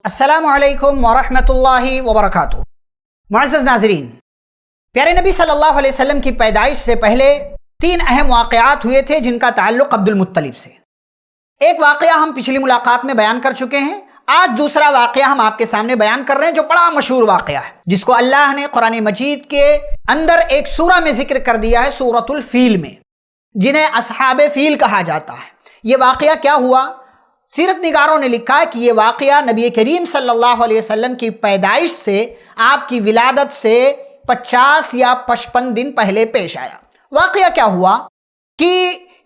السلام علیکم ورحمۃ اللہ وبرکاتہ۔ معزز ناظرین، پیارے نبی صلی اللہ علیہ وسلم کی پیدائش سے پہلے 3 اہم واقعات ہوئے تھے جن کا تعلق عبد المطلب سے۔ ایک واقعہ ہم پچھلی ملاقات میں بیان کر چکے ہیں، آج دوسرا واقعہ ہم آپ کے سامنے بیان کر رہے ہیں جو بڑا مشہور واقعہ ہے، جس کو اللہ نے قرآن مجید کے اندر ایک سورہ میں ذکر کر دیا ہے، سورۃ الفیل میں، جنہیں اصحاب فیل کہا جاتا ہے۔ یہ واقعہ کیا ہوا؟ سیرت نگاروں نے لکھا ہے کہ یہ واقعہ نبی کریم صلی اللہ علیہ وسلم کی پیدائش سے، آپ کی ولادت سے 50 یا 55 دن پہلے پیش آیا۔ واقعہ کیا ہوا کہ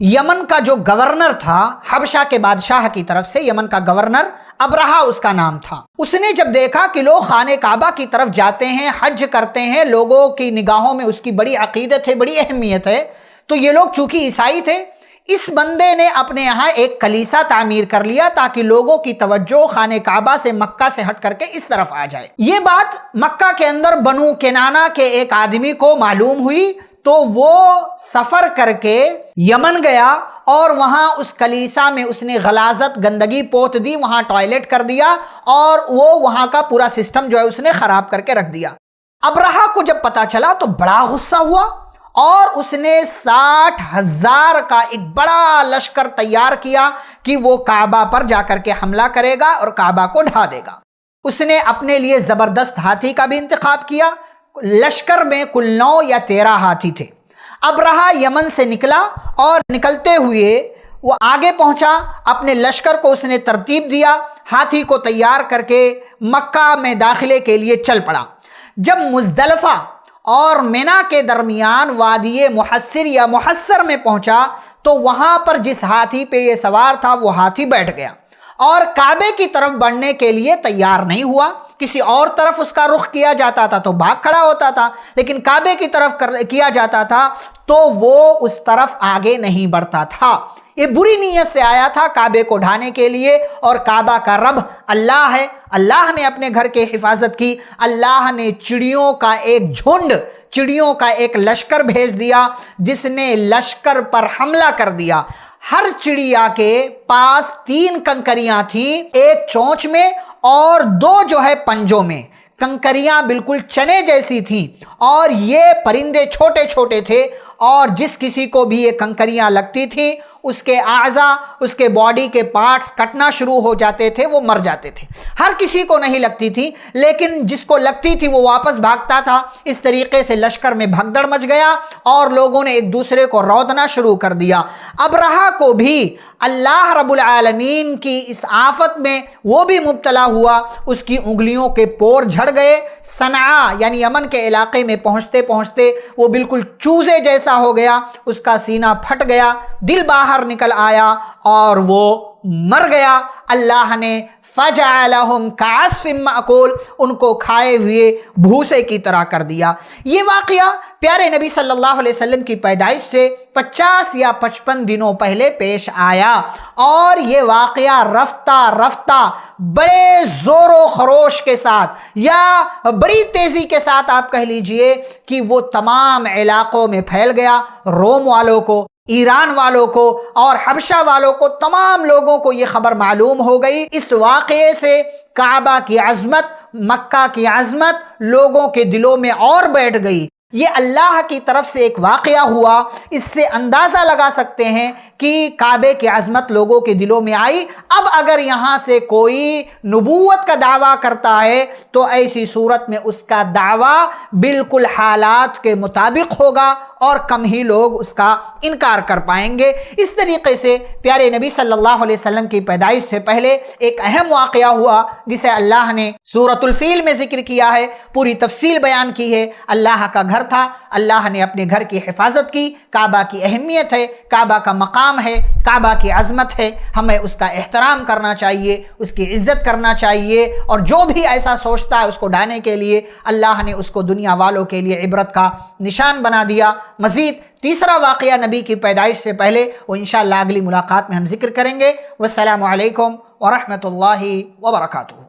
یمن کا جو گورنر تھا، حبشہ کے بادشاہ کی طرف سے یمن کا گورنر ابرہہ اس کا نام تھا، اس نے جب دیکھا کہ لوگ خانہ کعبہ کی طرف جاتے ہیں، حج کرتے ہیں، لوگوں کی نگاہوں میں اس کی بڑی عقیدت ہے، بڑی اہمیت ہے، تو یہ لوگ چونکہ عیسائی تھے، اس بندے نے اپنے یہاں ایک کلیسا تعمیر کر لیا تاکہ لوگوں کی توجہ خانہ کعبہ سے، مکہ سے ہٹ کر کے اس طرف آ جائے۔ یہ بات مکہ کے اندر بنو کنانہ کے ایک آدمی کو معلوم ہوئی تو وہ سفر کر کے یمن گیا اور وہاں اس کلیسا میں اس نے غلاظت، گندگی پوت دی، وہاں ٹوائلٹ کر دیا اور وہ وہاں کا پورا سسٹم جو ہے اس نے خراب کر کے رکھ دیا۔ ابرہہ کو جب پتا چلا تو بڑا غصہ ہوا اور اس نے 60,000 کا ایک بڑا لشکر تیار کیا کہ وہ کعبہ پر جا کر کے حملہ کرے گا اور کعبہ کو ڈھا دے گا۔ اس نے اپنے لیے زبردست ہاتھی کا بھی انتخاب کیا، لشکر میں کل 9 یا 13 ہاتھی تھے۔ ابرہہ یمن سے نکلا اور نکلتے ہوئے وہ آگے پہنچا، اپنے لشکر کو اس نے ترتیب دیا، ہاتھی کو تیار کر کے مکہ میں داخلے کے لیے چل پڑا۔ جب مزدلفہ اور مینا کے درمیان وادی محصر یا محصر میں پہنچا تو وہاں پر جس ہاتھی پہ یہ سوار تھا وہ ہاتھی بیٹھ گیا اور کعبے کی طرف بڑھنے کے لیے تیار نہیں ہوا۔ کسی اور طرف اس کا رخ کیا جاتا تھا تو بھاگ کھڑا ہوتا تھا، لیکن کعبے کی طرف کیا جاتا تھا تو وہ اس طرف آگے نہیں بڑھتا تھا۔ یہ بری نیت سے آیا تھا کعبے کو ڈھانے کے لیے، اور کعبہ کا رب اللہ ہے، اللہ نے اپنے گھر کے حفاظت کی، اللہ نے چڑیوں کا ایک جھنڈ، چڑیوں کا ایک لشکر بھیج دیا جس نے لشکر پر حملہ کر دیا۔ ہر چڑیا کے پاس 3 کنکریاں تھیں، ایک چونچ میں اور 2 جو ہے پنجوں میں۔ کنکریاں بالکل چنے جیسی تھیں اور یہ پرندے چھوٹے چھوٹے تھے، اور جس کسی کو بھی یہ کنکریاں لگتی تھیں اس کے اعضاء، اس کے باڈی کے پارٹس کٹنا شروع ہو جاتے تھے، وہ مر جاتے تھے۔ ہر کسی کو نہیں لگتی تھی، لیکن جس کو لگتی تھی وہ واپس بھاگتا تھا۔ اس طریقے سے لشکر میں بھگدڑ مچ گیا اور لوگوں نے ایک دوسرے کو رودنا شروع کر دیا۔ ابرہہ کو بھی اللہ رب العالمین کی اس آفت میں وہ بھی مبتلا ہوا، اس کی انگلیوں کے پور جھڑ گئے۔ صنعاء یعنی یمن کے علاقے میں پہنچتے پہنچتے وہ بالکل چوزے جیسا ہو گیا، اس کا سینہ پھٹ گیا، دل باہر نکل آیا اور وہ مر گیا۔ اللہ نے فَجَعَلَهُمْ كَعَصْفٍ مَأْكُولٍ، ان کو کھائے ہوئے بھوسے کی طرح کر دیا۔ یہ واقعہ پیارے نبی صلی اللہ علیہ وسلم کی پیدائش سے 50 یا 55 دنوں پہلے پیش آیا، اور یہ واقعہ رفتہ رفتہ بڑے زور و خروش کے ساتھ یا بڑی تیزی کے ساتھ آپ کہہ لیجئے کہ وہ تمام علاقوں میں پھیل گیا۔ روم والوں کو، ایران والوں کو اور حبشہ والوں کو، تمام لوگوں کو یہ خبر معلوم ہو گئی۔ اس واقعے سے کعبہ کی عظمت، مکہ کی عظمت لوگوں کے دلوں میں اور بیٹھ گئی۔ یہ اللہ کی طرف سے ایک واقعہ ہوا، اس سے اندازہ لگا سکتے ہیں کہ کعبے کی عظمت لوگوں کے دلوں میں آئی۔ اب اگر یہاں سے کوئی نبوت کا دعویٰ کرتا ہے تو ایسی صورت میں اس کا دعویٰ بالکل حالات کے مطابق ہوگا اور کم ہی لوگ اس کا انکار کر پائیں گے۔ اس طریقے سے پیارے نبی صلی اللہ علیہ وسلم کی پیدائش سے پہلے ایک اہم واقعہ ہوا جسے اللہ نے سورۃ الفیل میں ذکر کیا ہے، پوری تفصیل بیان کی ہے۔ اللہ کا گھر تھا، اللہ نے اپنے گھر کی حفاظت کی، کعبہ کی اہمیت ہے، کعبہ کا مقام ہے، کعبہ کی عظمت ہے، ہمیں اس کا احترام کرنا چاہیے، اس کی عزت کرنا چاہیے، اور جو بھی ایسا سوچتا ہے اس کو ڈھانے کے لیے اللہ نے اس کو دنیا والوں کے لیے عبرت کا نشان بنا دیا۔ مزید تیسرا واقعہ نبی کی پیدائش سے پہلے وہ انشاءاللہ اگلی ملاقات میں ہم ذکر کریں گے۔ والسلام علیکم ورحمۃ اللہ وبرکاتہ۔